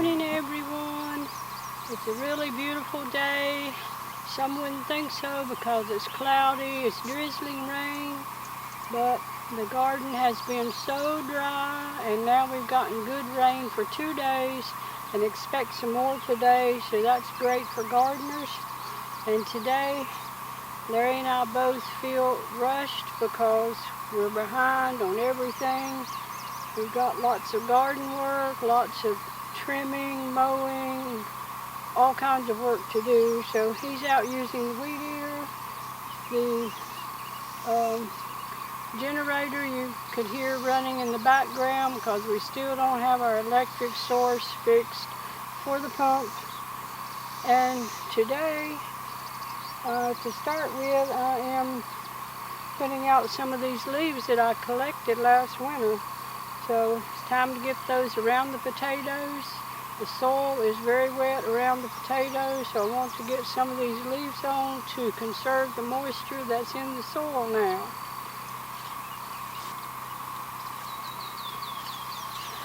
morning, everyone. It's a really beautiful day. Some wouldn't think so because it's cloudy, it's drizzling rain, but the garden has been so dry, and now we've gotten good rain for 2 days and expect some more today, so that's great for gardeners. And today, Larry and I both feel rushed because we're behind on everything. We've got lots of garden work, lots of trimming, mowing, all kinds of work to do. So he's out using the weed eater. The generator you could hear running in the background because we still don't have our electric source fixed for the pump. And today, to start with, I am putting out some of these leaves that I collected last winter. So it's time to get those around the potatoes. The soil is very wet around the potatoes, so I want to get some of these leaves on to conserve the moisture that's in the soil now.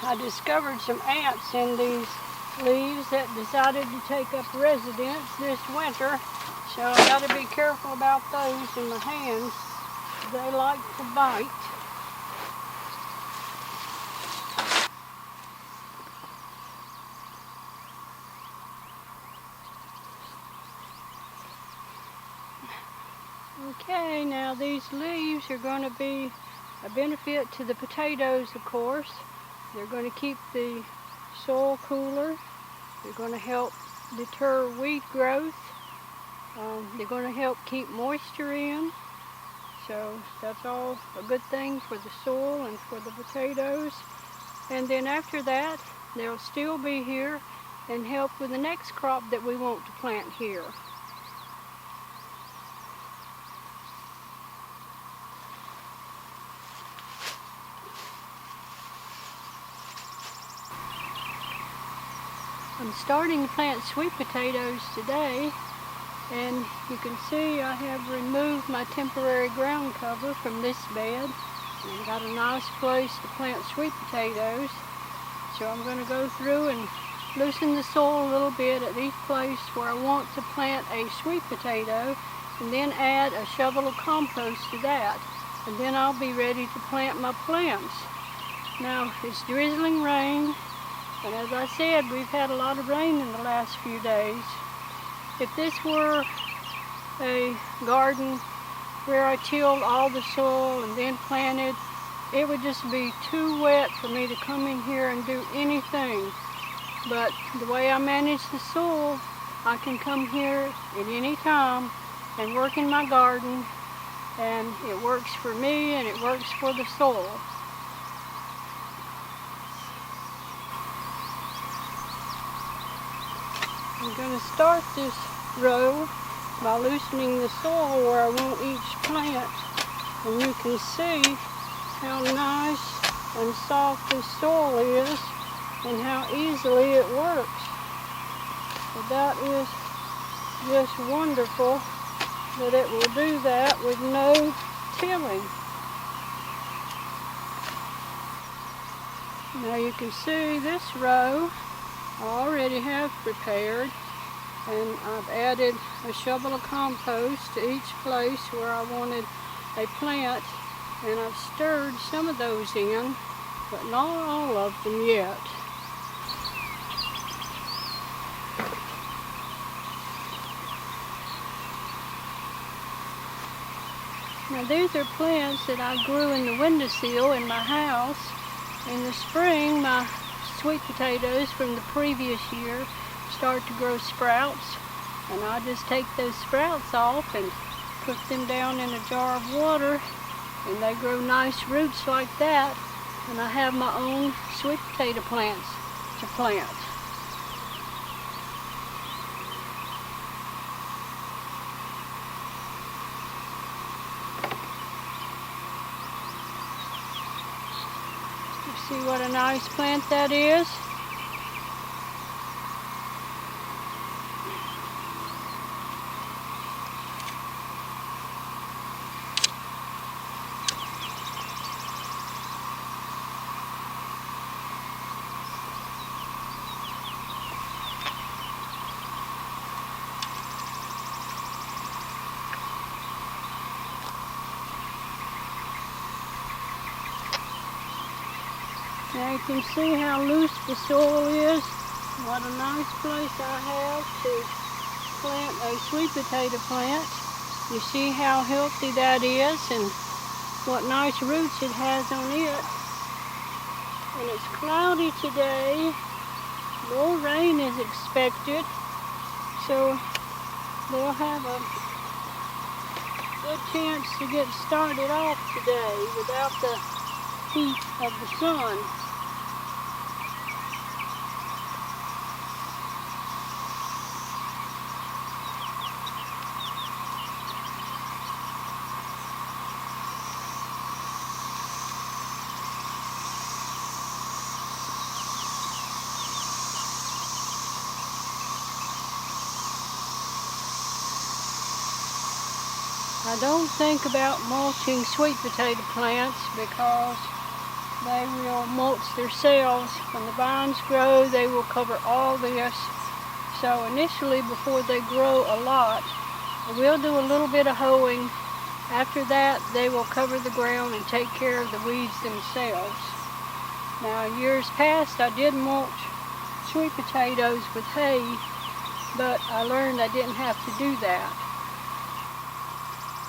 I discovered some ants in these leaves that decided to take up residence this winter, so I've got to be careful about those in my hands. They like to bite. Okay, now these leaves are going to be a benefit to the potatoes, of course. They're going to keep the soil cooler. They're going to help deter weed growth. They're going to help keep moisture in. So that's all a good thing for the soil and for the potatoes. And then after that, they'll still be here and help with the next crop that we want to plant here. I'm starting to plant sweet potatoes today, and you can see I have removed my temporary ground cover from this bed and got a nice place to plant sweet potatoes. So I'm going to go through and loosen the soil a little bit at each place where I want to plant a sweet potato, and then add a shovel of compost to that, and then I'll be ready to plant my plants. Now it's drizzling rain. And as I said, we've had a lot of rain in the last few days. If this were a garden where I tilled all the soil and then planted, it would just be too wet for me to come in here and do anything. But the way I manage the soil, I can come here at any time and work in my garden, and it works for me and it works for the soil. I'm going to start this row by loosening the soil where I want each plant, and you can see how nice and soft this soil is and how easily it works. So that is just wonderful that it will do that with no tilling. Now you can see this row I already have prepared, and I've added a shovel of compost to each place where I wanted a plant, and I've stirred some of those in, but not all of them yet. Now these are plants that I grew in the windowsill in my house. In the spring, my sweet potatoes from the previous year start to grow sprouts, and I just take those sprouts off and put them down in a jar of water, and they grow nice roots like that, and I have my own sweet potato plants to plant. See what a nice plant that is? Now you can see how loose the soil is. What a nice place I have to plant a sweet potato plant. You see how healthy that is and what nice roots it has on it. And it's cloudy today. More rain is expected. So they'll have a good chance to get started off today without the heat of the sun. I don't think about mulching sweet potato plants because they will mulch themselves. When the vines grow, they will cover all this. So initially, before they grow a lot, I will do a little bit of hoeing. After that, they will cover the ground and take care of the weeds themselves. Now, years past, I did mulch sweet potatoes with hay, but I learned I didn't have to do that.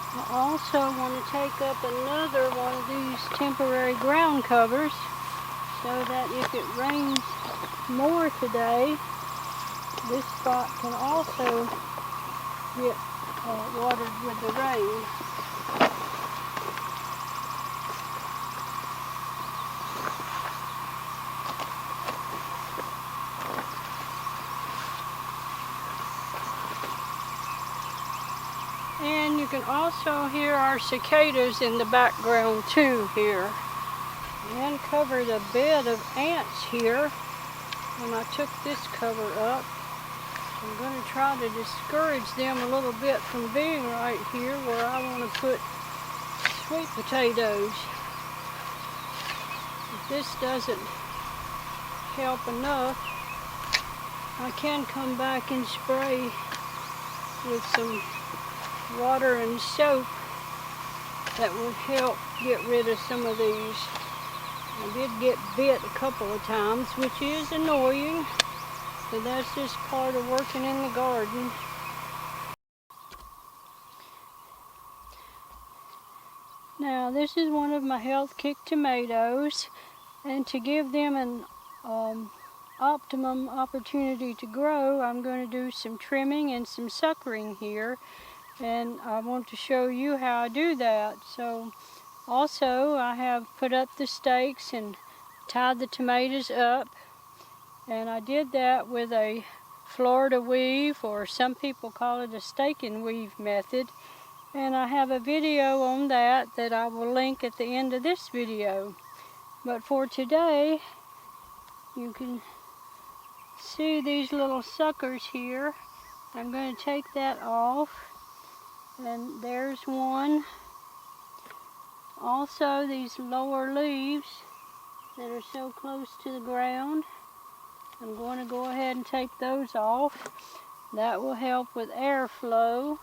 I also want to take up another one of these temporary ground covers so that if it rains more today, this spot can also get watered with the rain. And you can also hear our cicadas in the background too here. And covered a bed of ants here when I took this cover up. I'm going to try to discourage them a little bit from being right here where I want to put sweet potatoes. If this doesn't help enough, I can come back and spray with some water and soap that would help get rid of some of these. I did get bit a couple of times, which is annoying, but that's just part of working in the garden. Now this is one of my Health Kick tomatoes, and to give them an optimum opportunity to grow, I'm going to do some trimming and some suckering here. And I want to show you how I do that. So also I have put up the stakes and tied the tomatoes up, and I did that with a Florida weave, or some people call it a stake and weave method, and I have a video on that I will link at the end of this video. But for today, you can see these little suckers here. I'm going to take that off. And there's one. Also, these lower leaves that are so close to the ground, I'm going to go ahead and take those off. That will help with airflow.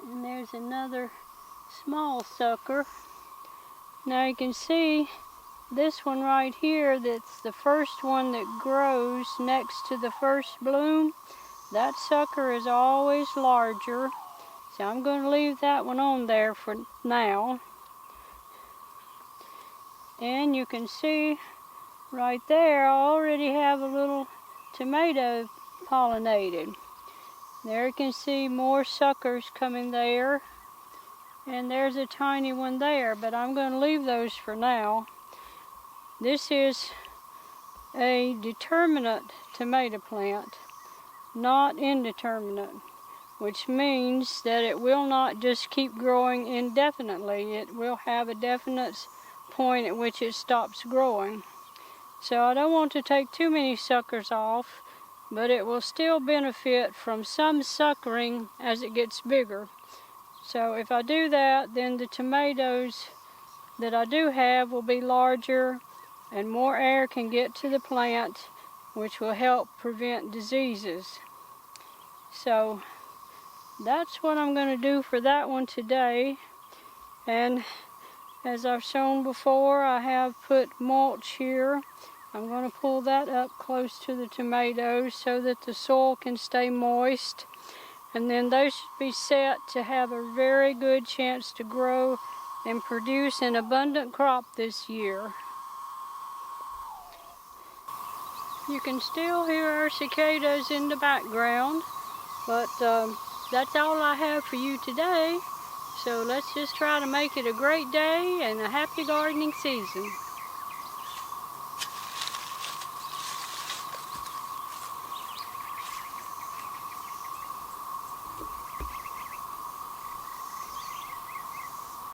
And there's another small sucker. Now you can see this one right here, that's the first one that grows next to the first bloom. That sucker is always larger, so I'm going to leave that one on there for now. And you can see right there, I already have a little tomato pollinated. There you can see more suckers coming there, and there's a tiny one there, but I'm going to leave those for now. This is a determinate tomato plant, not indeterminate, which means that it will not just keep growing indefinitely. It will have a definite point at which it stops growing. So I don't want to take too many suckers off, but it will still benefit from some suckering as it gets bigger. So if I do that, then the tomatoes that I do have will be larger, and more air can get to the plant, which will help prevent diseases. So that's what I'm going to do for that one today. And As I've shown before, I have put mulch here. I'm going to pull that up close to the tomatoes so that the soil can stay moist. And then those should be set to have a very good chance to grow and produce an abundant crop this year. You can still hear our cicadas in the background, but that's all I have for you today. So let's just try to make it a great day and a happy gardening season.